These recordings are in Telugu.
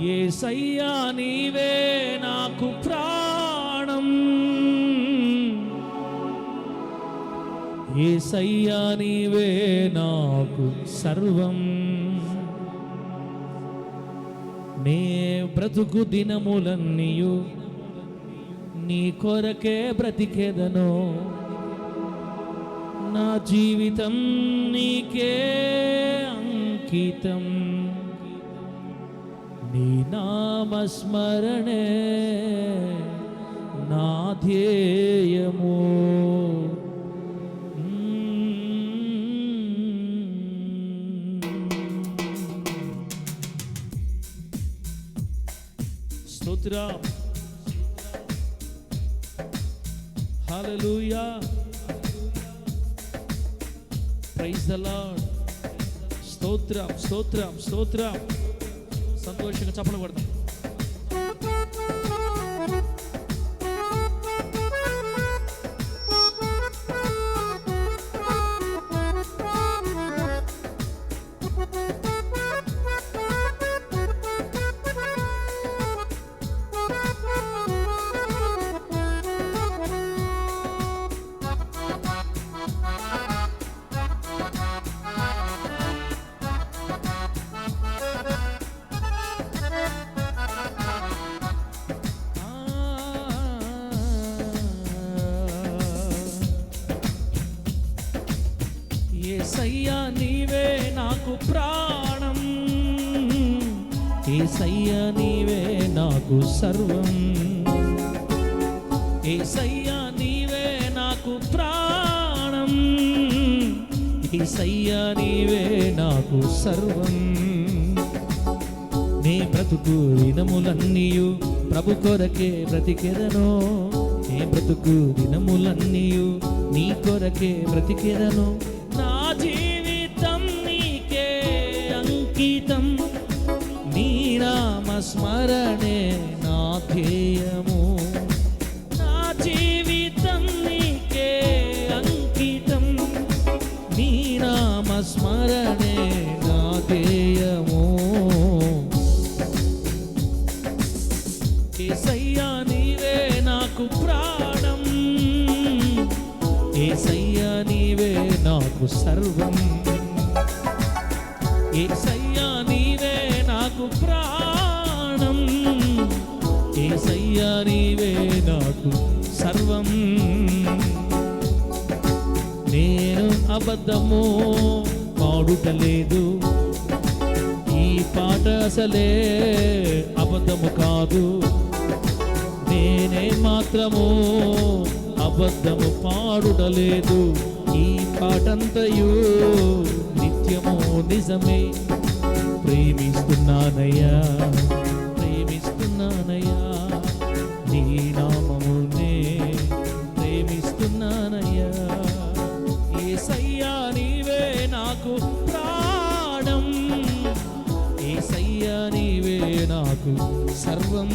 యేసయ్యా నీవే నాకు ప్రాణం, యేసయ్యా నీవే నాకు సర్వం. నే బ్రతుకు దినములన్నీయు నీ కొరకే బ్రతికెదను, నా జీవితం నీకే అంకితం. నీ నామస్మరణే నా ధ్యేయము. స్తోత్రం, హల్లెలూయా, ప్రైజ్ ద లార్డ్. స్తోత్రం స్తోత్రం స్తోత్రం. సంతోషంగా చప్పట్లు కొడతాం. యేసయ్యా నీవే నాకు ప్రాణం, యేసయ్యా నీవే నాకు సర్వం. యేసయ్యా నీవే నాకు ప్రాణం, యేసయ్యా నీవే నాకు సర్వం. నీ బ్రతుకు దినములన్నీయు ప్రభు కొరకే బ్రతికెదను, నీ బ్రతుకు దినములన్నీయు నీ కొరకే బ్రతికెదను. నా జీవితం నీకే అంకితం, నీ నామస్మరణే నా ధ్యేయము. నా జీవితం నీకే అంకితం, నీ నామస్మరణే నా ధ్యేయము. యేసయ్యా నీవే నాకు ప్రాణం, యేసయ్యా నీవే నాకు సర్వం. యేసయ్యా నీవే నాకు ప్రాణం, యేసయ్యా నీవే నాకు సర్వం. నేను అబద్ధము పాడుటలేదు, ఈ పాట అసలే అబద్ధము కాదు. నేనే మాత్రము అబద్ధము పాడుటలేదు, ఈ పాటంతయు నిత్యము నిజమే. ప్రేమిస్తున్నానయ్యా ప్రేమిస్తున్నానయ్యా, నీ నామమునే ప్రేమిస్తున్నానయ్యా. యేసయ్యా నీవే నాకు ప్రాణం, యేసయ్యా నీవే నాకు సర్వం.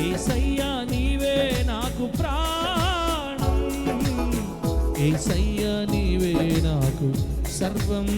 యేసయ్యా నీవే నాకు ప్రాణం, యేసయ్యా నీవే నాకు సర్వం.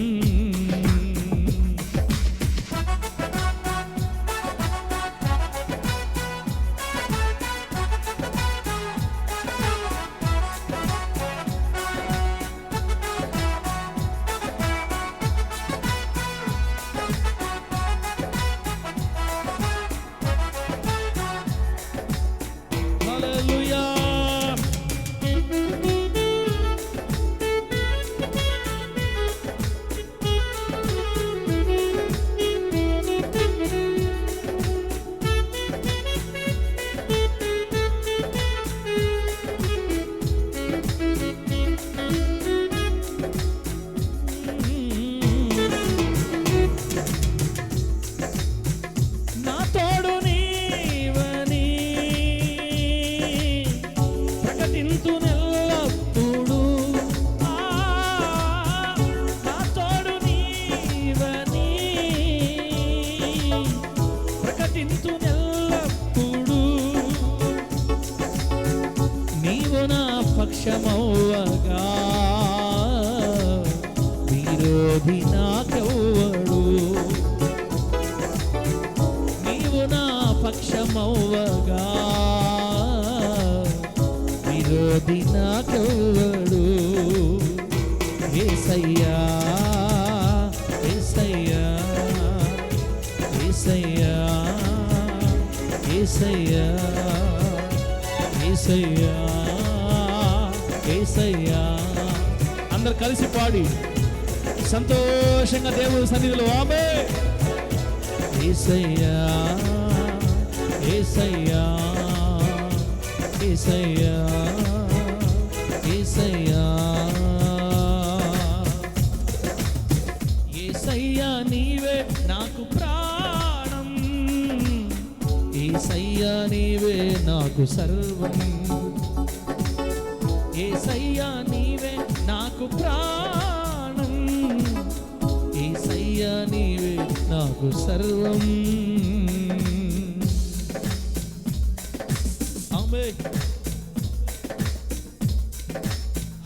సాటి నాకెవ్వడు. యేసయ్యా యేసయ్యా యేసయ్యా యేసయ్యా యేసయ్యా యేసయ్యా. అందరు కలిసి పాడి సంతోషంగా దేవుని సన్నిధిలో ఆమేన్. యేసయ్యా యేసయ్యా యేసయ్యా యేసయ్యా యేసయ్యా నీవే నాకు ప్రాణం. యేసయ్యా నీవే నాకు సర్వం. యేసయ్యా నీవే నాకు ప్రాణం. యేసయ్యా నీవే నాకు సర్వం. ఆమేన్.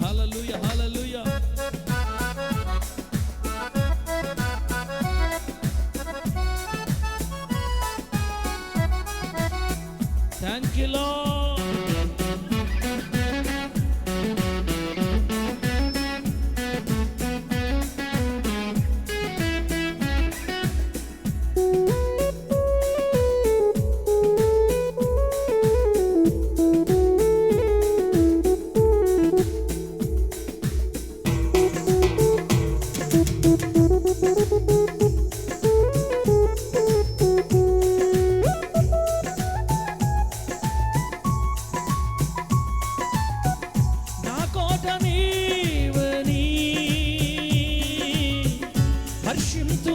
హల్లెలూయా హల్లెలూయా. Thank you Lord.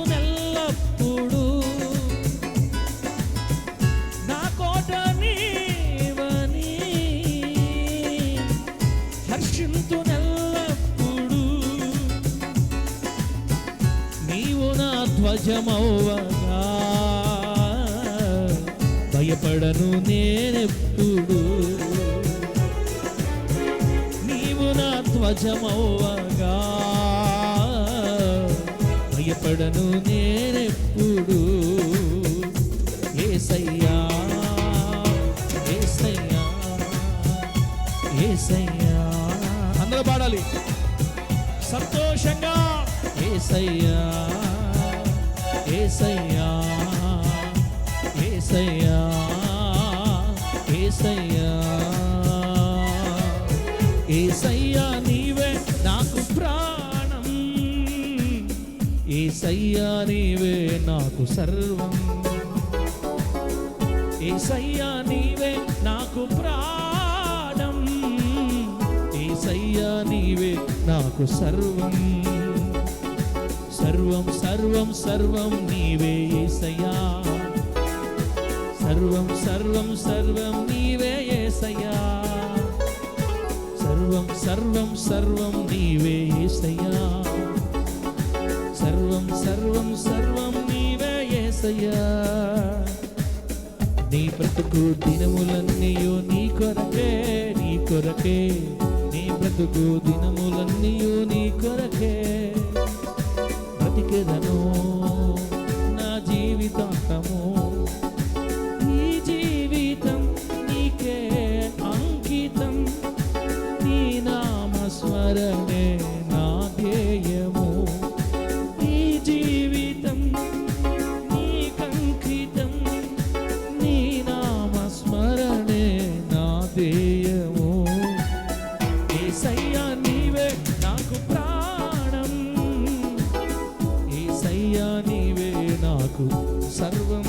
హర్షింతునెల్లప్పుడు నా కోట నీవని. హర్షింతునెల్లప్పుడు నీవు నా ధ్వజమవ్వగా భయపడను నేనెప్పుడు. నీవు నా ధ్వజమవ్వగా భయపడను నేనెప్పుడు. యేసయ్యా యేసయ్యా యేసయ్యా. అందరూ పాడాలి సంతోషంగా. యేసయ్యా యేసయ్యా యేసయ్యా యేసయ్యా యేసయ్యా నీవే నాకు ప్రాణం. యేసయ్యా నీవే నాకు సర్వం. యేసయ్యా నీవే నాకు ప్రాణం. యేసయ్యా నీవే నాకు సర్వం. సర్వం సర్వం సర్వం నీవే యేసయ్యా. సర్వం సర్వం సర్వం నీవే యేసయ్యా. సర్వం సర్వం సర్వం నీవే యేసయ్యా. సర్వం సర్వం సర్వం నీవే యేసయ్యా. నీ బ్రతుకు దినములన్నీయు నీ కొరకే నీ కొరకే. నీ బ్రతుకు దినములన్నీయు నీ కొరకే. బ్రతికెదను నా జీవితాంతము. ఈ జీవితం నీకే అంకితం. నీ నామస్మరణే నా ధ్యేయము. ఈ జీవితం నీకంకితం. నీ నామస్మరణే నా ధ్యేయము. యేసయ్యా నీవే నాకు ప్రాణం. యేసయ్యా నీవే నాకు సర్వం.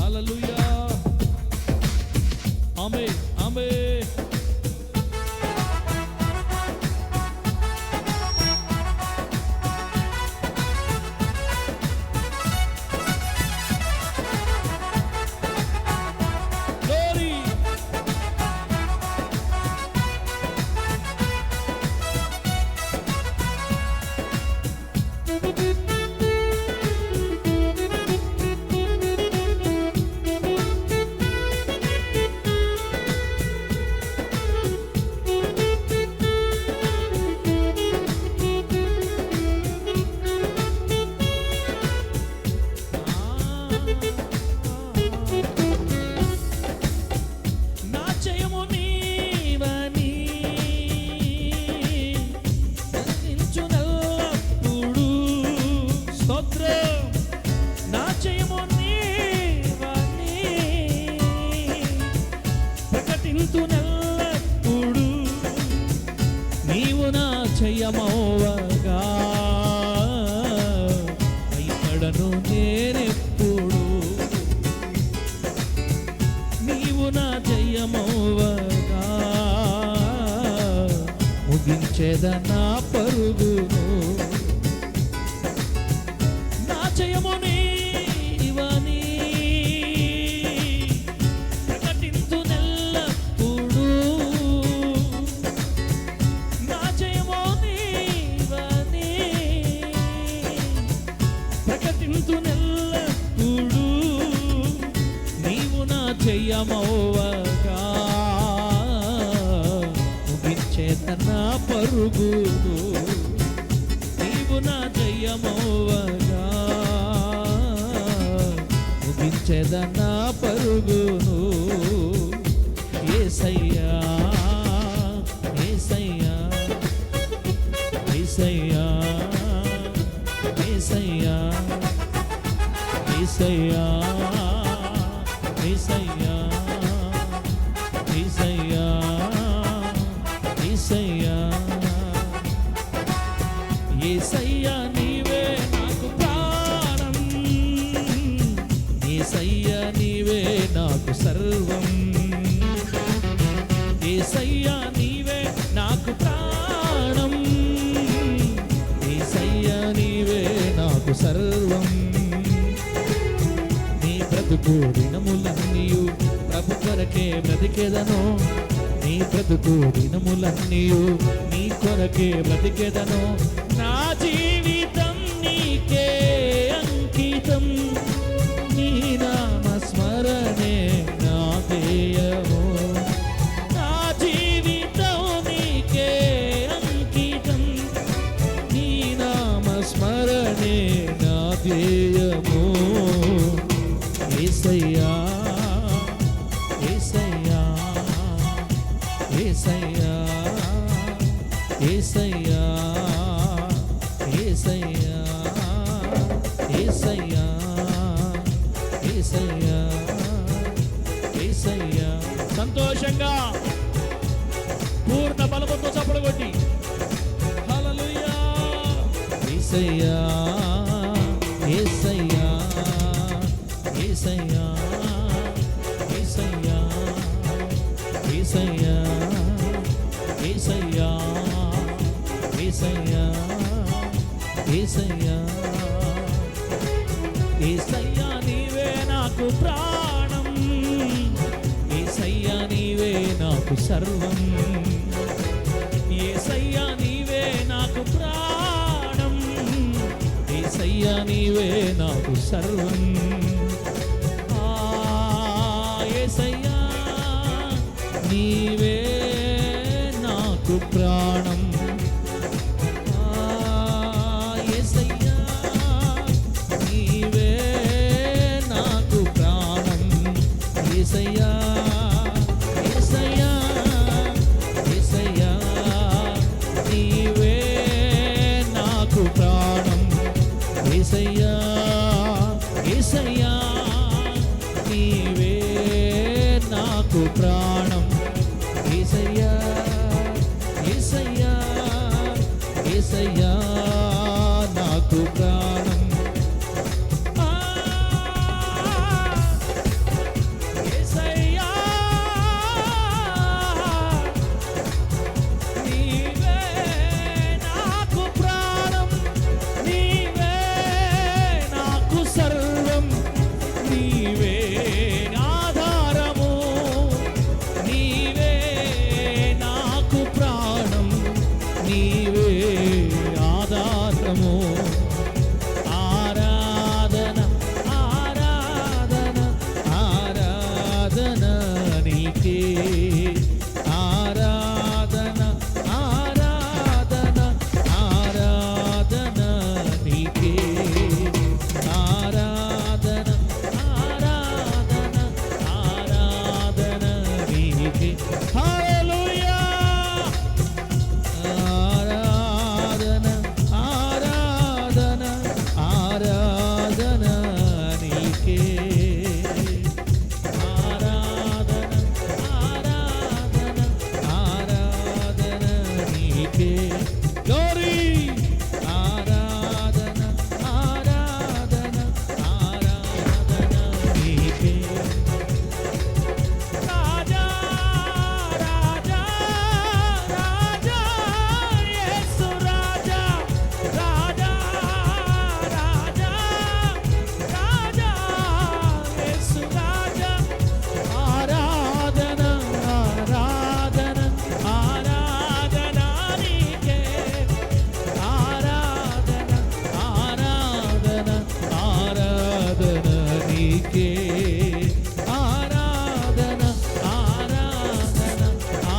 హల్లెలూయా ఆమేన్ ఆమేన్. గ్లోరీ. జయమవ్వగా ముగించేద నా పరుగును. నా జయము నీవని ప్రకటింతునెల్లప్పుడు, నా జయము నీవని ప్రకటింతునెల్లప్పుడు, నీవు నా జయమవ్వగా ముగించేత నా పరుగును. నీవు నా జయమవ్వగా ముగించేద నా పరుగును. యేసయ్యా యేసయ్యా యేసయ్యా యేసయ్యా యేసయ్యా యేసయ్యా యేసయ్యా యేసయ్యా యేసయ్యా నీవే నాకు ప్రాణం, యేసయ్యా నీవే నాకు సర్వం, యేసయ్యా నీవే నాకు ప్రాణం, యేసయ్యా నీవే నాకు సర్వం. నీ బ్రతుకు దినములన్నీయు ప్రభు కొరకే బ్రతికెదను, నీ బ్రతుకు దినములన్నీయు నీ కొరకే బ్రతికెదను. నా జీవితం నీకే అంకితం, నీ నామ స్మరణే నా ధ్యేయము. నా జీవితం నీకే అంకితం, నీ నామ స్మరణే నా ధ్యేయము. యేసయ్యా యేసయ్యా యేసయ్యా యేసయ్యా యేసయ్యా యేసయ్యా యేసయ్యా యేసయ్యా. సంతోషంగా పూర్ణ బలముతో చప్పట్లు కొట్టి హల్లెలూయా. యేసయ్యా యేసయ్యా యేసయ్యా యేసయ్యా యేసయ్యా యేసయ్యా యేసయ్యా యేసయ్యా యేసయ్యా నీవే నాకు ప్రాణం, యేసయ్యా నీవే నాకు సర్వం, యేసయ్యా నీవే నాకు ప్రాణం, యేసయ్యా నీవే నాకు సర్వం. యేసయ్యా నీవే నాకు ప్రాణం, యేసయ్యా నీవే నాకు ప్రాణం, యేసయ్యా యేసయ్యా యేసయ్యా నీవే నాకు ప్రాణం, యేసయ్యా యేసయ్యా నీవే నాకు ప్రాణం, యేసయ్యా యేసయ్యా యేసయ్యా నాకు ప్రాణం. యేసయ్యా నీవే నాకు ప్రాణం, నీవే నాకు సర్వం, నీవే ఆధారము, నీకే ఆరాధన ఆరాధన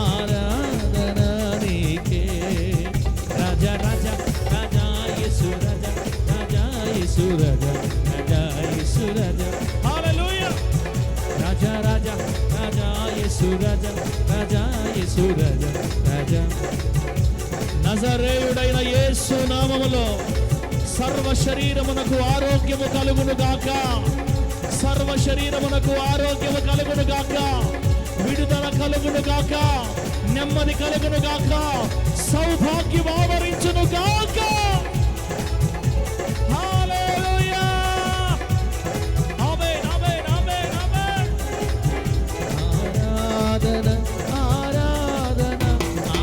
ఆరాధన నీకే రాజా రాజా రాజా యేసు రాజా రాజా యేసు రాజా రాజా యేసు రాజా హల్లెలూయా రాజా రాజా రాజా యేసు రాజా రాజా యేసు రాజా రాజా నజరేయుడైన యేసు నామములో సర్వ శరీరమునకు ఆరోగ్యము కలుగును గాక, సర్వ శరీరమునకు ఆరోగ్యము కలుగును గాక, విడుదల కలుగును గాక, నెమ్మది కలుగును గాక, సౌభాగ్యం ఆవరించును గాక. హల్లెలూయా ఆమేన్ ఆమేన్ ఆమేన్ ఆమేన్. ఆరాధన ఆరాధన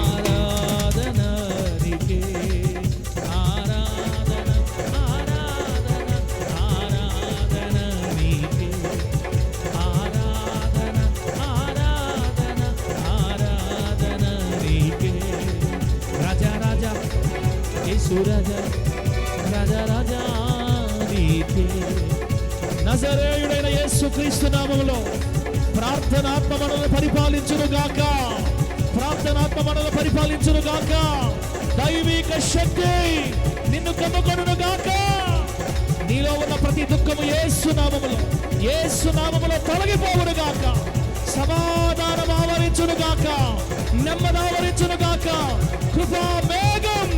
ఆరాధన నీకే ఆరాధన ఆరాధన ఆరాధన నీకే ఆరాధన ఆరాధన ఆరాధన నీకే రాజా రాజా యేసు రాజా రాజా రాజా నీకే నజరేయుడైన యేసుక్రీస్తు నామములో ప్రార్థనాత్మ మనల్ని పరిపాలించును గాక, ప్రార్థనాత్మ మనల్ని పరిపాలించును గాక, దైవిక శక్తి నిన్ను కమ్ముకొనును గాక. నీలో ఉన్న ప్రతి దుఃఖము యేసు నామములో తొలగిపోవును గాక, సమాధానం ఆవరించును గాక, నెమ్మది ఆవరించును గాక, కృపా మేఘం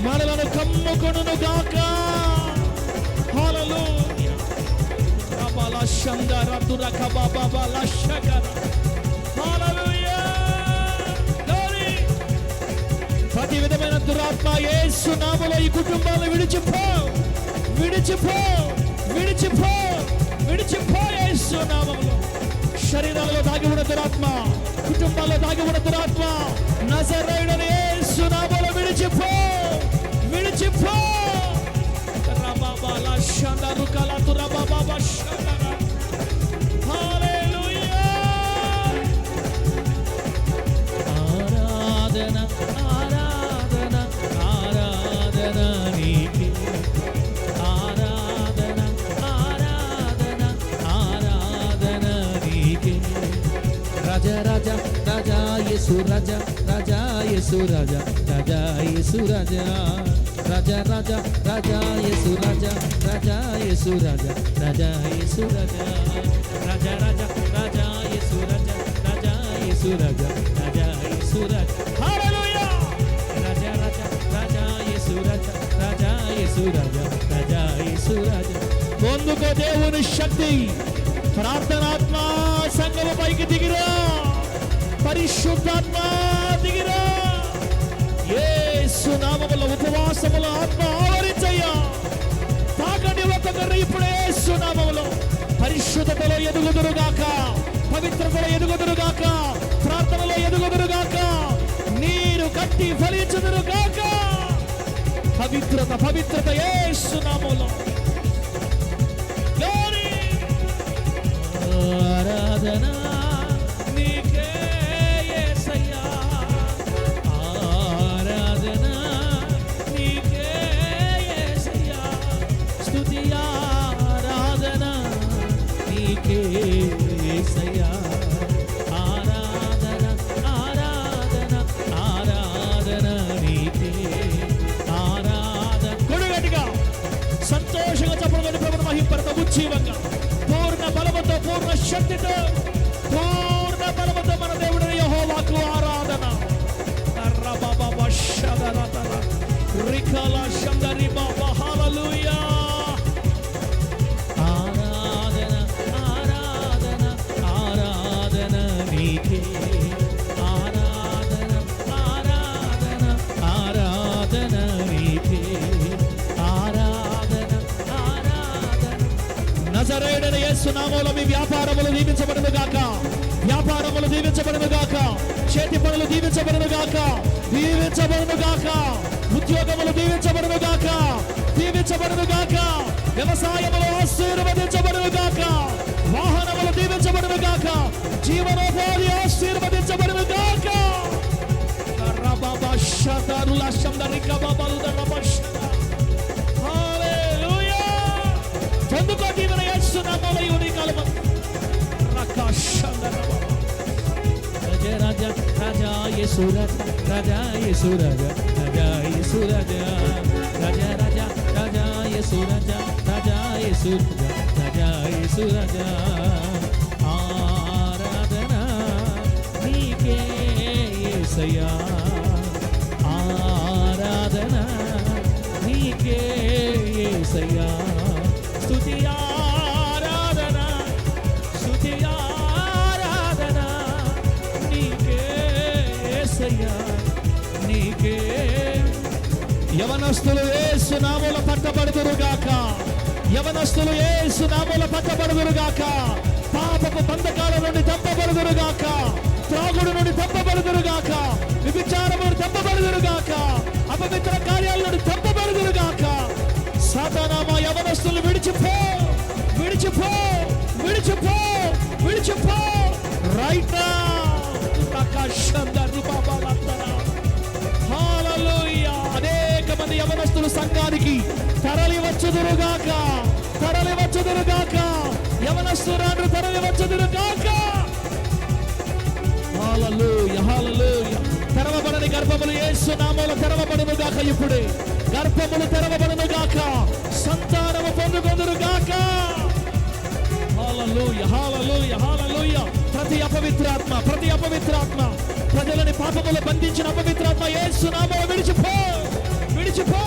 మనలను కమ్ముకొనును గాక. హల్లెలూయా అబలా షందర దురక బాబా లషకర హల్లెలూయా గ్లోరీ. ప్రతి విధమైన దురాత్మ యేసు నామములో ఈ కుటుంబాలను విడిచిపో విడిచిపో విడిచిపో విడిచిపో యేసు నామములో. శరీరాలలో దాగి ఉన్న దురాత్మ, కుటుంబాల్లో దాగి ఉన్న దురాత్మ నజరేయుడైన యేసు నామములో విడిచిపో విడిచిపో. రబాబాల షందరు కల దురబాబా షందర హల్లెలూయా ఆరాధన ఆరాధన ఆరాధన నీకే ఆరాధన ఆరాధన ఆరాధన నీకే రాజా రాజా రాజా యేసు రాజా రాజా యేసు రాజా రాజా యేసు రాజా రాజా రాజా రాజా యేసు రాజా రాజా యేసు రాజా రాజా యేసు రాజా రాజా రాజా రాజా యేసు రాజా రాజా యేసు రాజా రాజా యేసు రాజా హల్లెలూయా రాజా రాజా రాజా యేసు రాజా రాజా యేసు రాజా రాజా యేసు రాజా. పొందుకో దేవుని శక్తి. ప్రార్థనాత్మ సంగము పైకి దిగిరా, పరిశుద్ధాత్మ దిగిరా. యేసు నామములో ఉపవాసములో ఆత్మ ఆవరించయ్యా. తాకండి ఒక్కొక్కరు ఇప్పుడు యేసు నామములో పరిశుద్ధతలో ఎదుగుదురుగాక, పవిత్రతలో ఎదుగుదురుగాక, ప్రార్థనలో ఎదుగుదురుగాక, నీరు కట్టి ఫలించుదురుగాక. పవిత్రత పవిత్రత యేసు నామములో. గ్లోరీ ఆరాధన నీకే యేసయ్యా ఆరాధన నీకే యేసయ్యా స్తుతి ఆరాధన నీకే యేసయ్యా ఆరాధన ఆరాధన ఆరాధన నీకే ఆరాధన. కొడుగట్టిగా సంతోషంగా చెప్పడం ప్రభుత్వ మహింపడతా ఉజ్జీవంగా పూర్ణ బలముతో పూర్ణ శక్తితో పూర్ణ బలముతో మన దేవుడు యెహోవాకు ఆరాధన. రబబబ షదరతర రికల షందరి బాబా హల్లెలూయా ఆరాధన ఆరాధన ఆరాధన నీకే ఆరాధన ఆరాధన ఆరాధన నీకే ఆరాధన ఆరాధన. నజరేయుడైన యేసు నామములో మీ వ్యాపారములు దీవించబడును గాక, వ్యాపారములు దీవించబడును గాక, చేతి పనులు దీవించబడును గాక, దీవించబడును గాక, ఉద్యోగములు దీవించబడును గాక, దీవించబడును గాక, వ్యవసాయములు ఆశీర్వదించబడును గాక, వాహనములు దీవించబడును గాక, జీవనోపాధి ఆశీర్వదించబడును గాక. రబబ షదరుల షందరిక బబలుద రబష హల్లెలూయా. పొందుకో దీవెన యేసు నామములో రాజా రాజా యేసు రాజా రాజా యేసు రాజా రాజా యేసు రాజా రాజా రాజా రాజా యేసు రాజా రాజా యేసు రాజా రాజా యేసు రాజా ఆరాధన నీకే యేసయ్యా ఆరాధన నీకే యేసయ్యా స్తుతి ఆరాధన స్తుతి ఆరాధన నీకే యేసయ్యా నీకే. యవనస్తులు యేసు నామములో పట్టబడుదురుగాక, యవనస్తులు యేసు నామములో పట్టబడుదురుగాక, పాపపు బంధకాల నుండి తప్పబడుదురుగాక, త్రాగుడు నుండి తప్పబడుదురుగాక, విచారము నుండి తప్పబడుదురుగాక, అపవిత్ర కార్యాల నుండి తప్పబడుదురుగాక. సాతానా మా యవనస్తులు విడిచిపో విడిచిపో విడిచిపో విడిచిపో రైట్ నౌ. హల్లెలూయా. అనేక మంది యవనస్తులు సంఘానికి తరలి వచ్చుదురుగాక, తరలి వచ్చుదురుగాక, యవనస్తురాండ్రు తరలి వచ్చుదురుగాక. హల్లెలూయా హల్లెలూయా. తెరవబడని గర్భములు యేసు నామములో తెరవబడునుగాక. ఇప్పుడే గర్భములు తెరవబడునుగాక, సంతానము పొందుకొందురుగాక. హల్లెలూయా హల్లెలూయా హల్లెలూయా. ప్రతి అపవిత్రాత్మ ప్రజలని పాపములు బంధించిన అపవిత్రాత్మ యేసు నామములో విడిచిపో విడిచిపో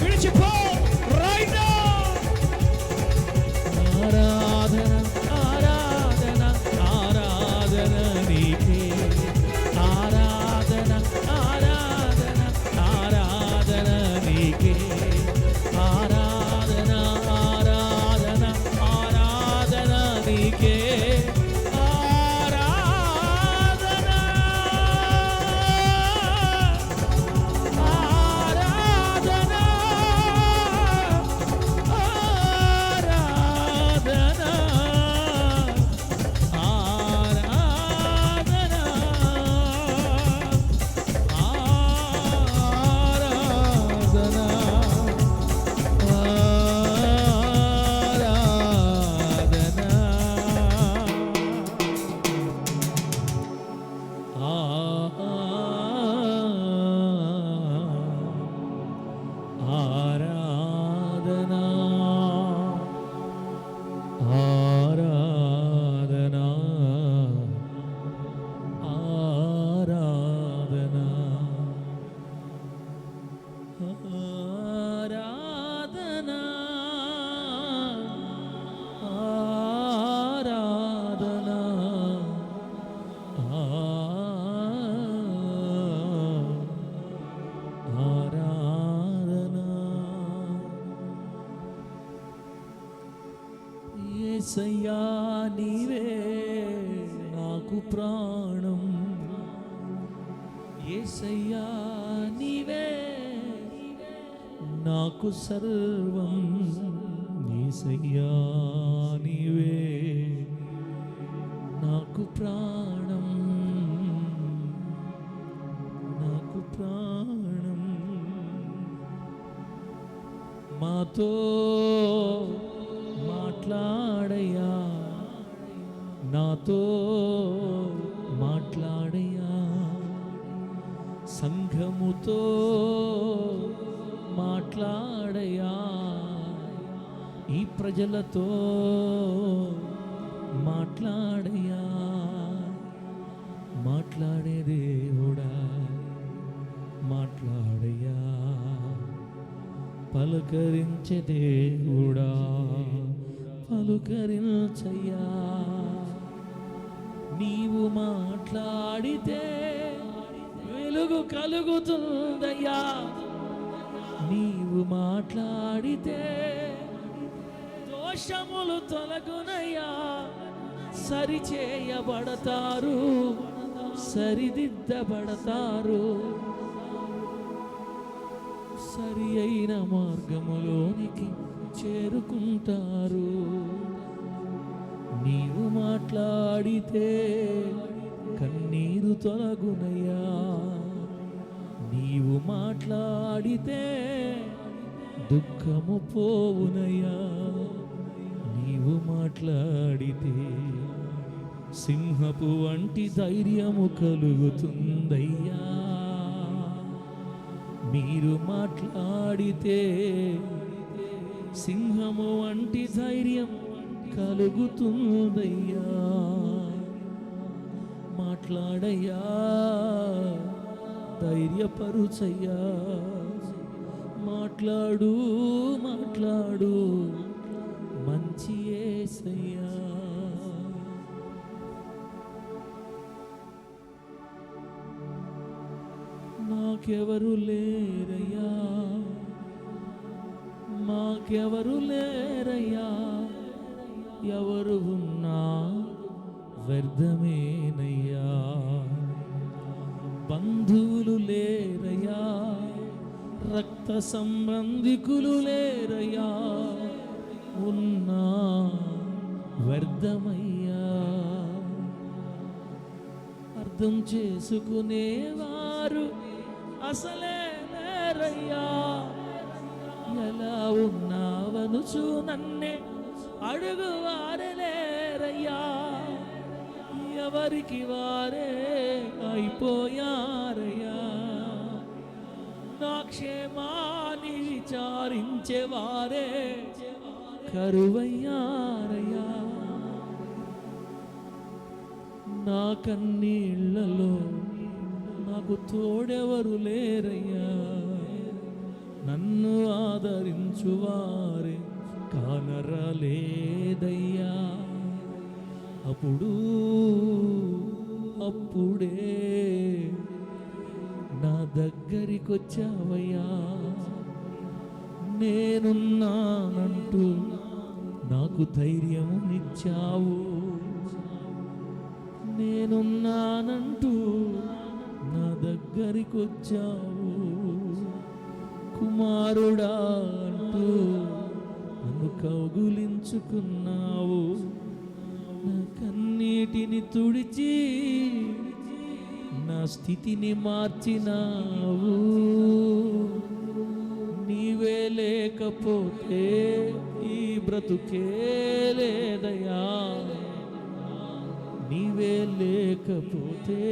విడిచిపో రైట్ నౌ. ఆరాధన ఆరాధన ఆరాధన నీకే, ఆరాధన ఆరాధన ఆరాధన నీకే, ఆరాధన ఆరాధన ఆరాధన నీకే, యేసయ్యా నీవే నాకు ప్రాణం, యేసయ్యా నీవే నాకు సర్వం, యేసయ్యా నీవే నాకు ప్రాణం, నాకు ప్రాణం. మాతో మాట్లాడయ్యా, నాతో మాట్లాడయ్యా, సంఘముతో మాట్లాడయ్యా, ఈ ప్రజలతో మాట్లాడయ్యా. మాట్లాడే దేవుడా మాట్లాడయ్యా, పలుకరించే దేవుడా పలుకరించయ్యా. నీవు మాట్లాడితే వెలుగు కలుగుతుందయ్యా, నీవు మాట్లాడితే దోషములు తొలగునయ్యా, సరిచేయబడతారు, సరిదిద్దబడతారు, సరి అయిన మార్గములోనికి చేరుకుంటారు. నీవు మాట్లాడితే కన్నీరు తొలగునయ్యా, నీవు మాట్లాడితే దుఃఖము పోవునయ్యా, నీవు మాట్లాడితే సింహపు వంటి ధైర్యము కలుగుతుందయ్యా. మీరు మాట్లాడితే సింహము వంటి ధైర్యం కలుగుతుందయ్యా. మాట్లాడయ్యా, ధైర్యపరుచయ్యా. మాట్లాడు మాట్లాడు మంచి యేసయ్యా. నాకెవరు లేరయ్యా, మాకెవరు లేరయ్యా. ఎవరు ఉన్నా వ్యర్థమేనయ్యా. బంధువులు లేరయ్యా, రక్త సంబంధికులు లేరయ్యా. ఉన్నా వ్యర్థమయ్యా. అర్థం చేసుకునేవారు అసలే లేరయ్యా. ఎలా ఉన్నావనుచు నన్నే అడుగువారే లేరయ్యా. ఎవరికి వారే అయిపోయారయ్యా. నా క్షేమాన్ని విచారించేవారే కరువయ్యారయ్యా. నా కన్నీళ్లలో నాకు తోడెవరు లేరయ్యా. నన్ను ఆదరించువారే కానరాలేదయ్యా. అప్పుడే నా దగ్గరికొచ్చావయ్యా. నేనున్నానంటూ నాకు ధైర్యమునిచ్చావు. నేనున్నానంటూ నా దగ్గరికొచ్చావు. కుమారుడా అంటూ నన్ను కౌగులించుకున్నావు. నా కన్నీటిని తుడిచి నా స్థితిని మార్చినావు. నీవే లేకపోతే ఈ బ్రతుకే లేదయ్యా. నీవే లేకపోతే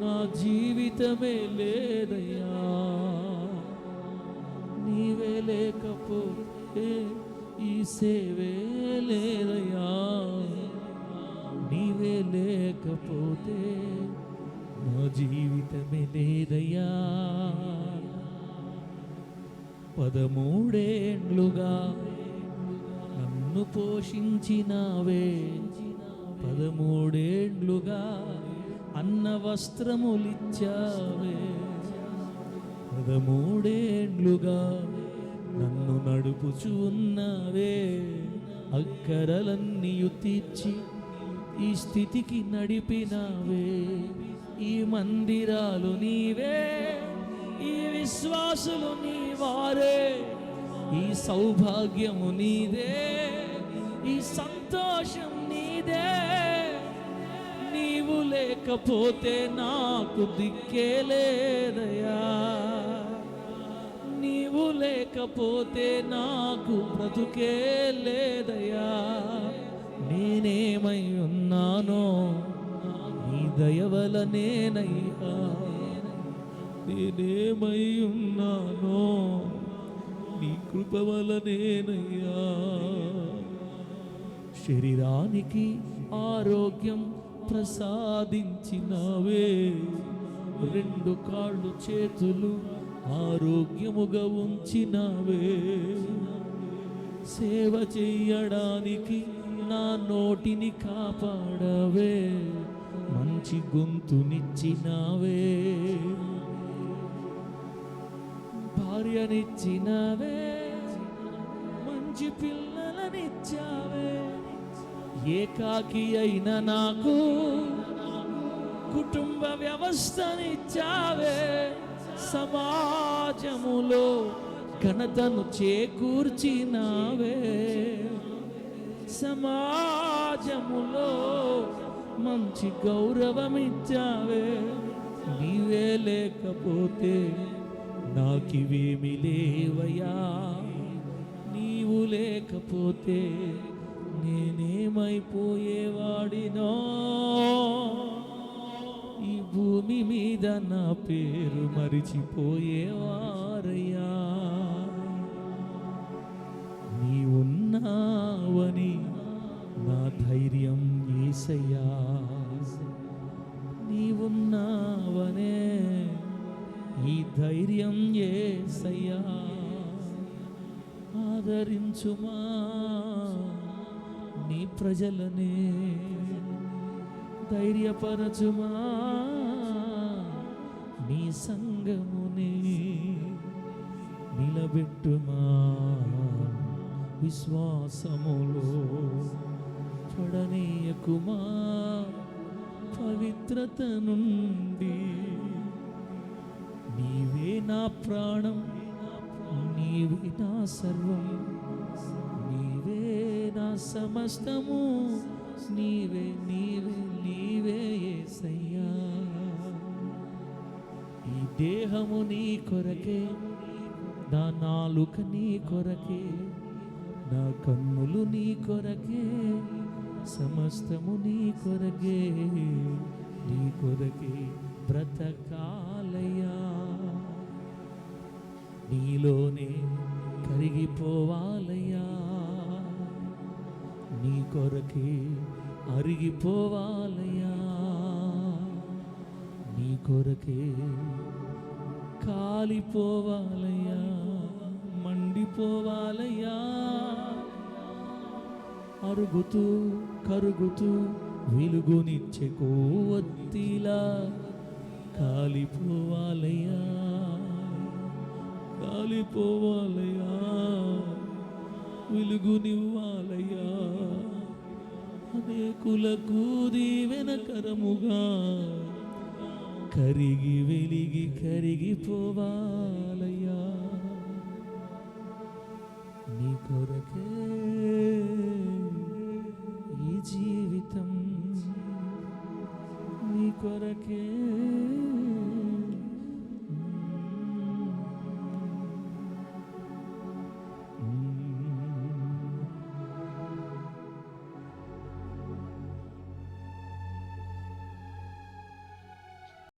నా జీవితమే లేదయ్యా. నీవే లేకపోతే ఈ సేవే లేదయ్యా. నీవే లేకపోతే నా జీవితమే లేదయ్యా. 13 ఏండ్లుగా నన్ను పోషించినావే. 13 ఏండ్లుగా అన్న వస్త్రములిచ్చావే. 13 ఏండ్లుగా నన్ను నడుపుచు ఉన్నావే. అక్కరలన్నీయు తీర్చి ఈ స్థితికి నడిపినావే. ఈ మందిరాలు నీవే, ఈ విశ్వాసులు నీవారే. ఈ సౌభాగ్యము నీదే, ఈ సంతోషం నీదే. నీవు లేకపోతే నాకు దిక్కే లేదయ్యా. నీవు లేకపోతే నాకు బ్రతుకే లేదయ్యా. నేనేమై ఉన్నానో నీ దయ వలనేనయ్యా. నేనేమై ఉన్నానో నీ కృప వలనేనయ్యా. శరీరానికి ఆరోగ్యం ప్రసాదించినవే. 2 కాళ్ళు చేతులు ఆరోగ్యముగా ఉంచినవే. సేవ చెయ్యడానికి నా నోటిని కాపాడవే. మంచి గొంతునిచ్చినావే. భార్యనిచ్చినవే. మంచి పిల్లలనిచ్చావే. ఏకాకి అయిన నాకు కుటుంబ వ్యవస్థనిచ్చావే. సమాజములో ఘనతను చేకూర్చినావే. సమాజములో మంచి గౌరవమిచ్చావే. నీవే లేకపోతే నాకివేమి లేవయ్యా. నీవు లేకపోతే నేనేమైపోయేవాడినో. నా పేరు మరిచిపోయేవారయ్యా. నీ ఉన్నావని నా ధైర్యం యేసయ్యా, నీ ఉన్నావనే ఈ ధైర్యం యేసయ్యా. ఆదరించుమా నీ ప్రజలనే, ధైర్యపరచుమా నీ సంగమునే, నిలబెట్టుమా విశ్వాసములో, పడనీయకుమా పవిత్రత నుండి. నీవే నా ప్రాణం, నీవే నా సర్వం, నీవే నా సమస్తము, నీవే నీవే నీవే యేసయ్యా. ఈ దేహము నీ కొరకే, నా నాలుక నీ కొరకే, నా కన్నులు నీ కొరకే, సమస్తము నీ కొరకే, నీ కొరకే బ్రతకాలయ్యా. నీలోనే కరిగిపోవాలయ్యా, నీ కొరకే అరిగిపోవాలయ్యా, నీ కొరకే కాలిపోవాలయ్యా, మండిపోవాలయ్యా. అరుగుతూ కరుగుతూ వెలుగునిచ్చే కొవ్వొత్తిలా కాలిపోవాలయ్యా, కాలిపోవాలయ్యా, వెలుగునివ్వాలయ్యా. అనేకులకు దీవెనకరముగా కరిగి వెలిగి కరిగిపోవాలయ్యా. నీ కొరకే ఈ జీవితం, నీ కొరకే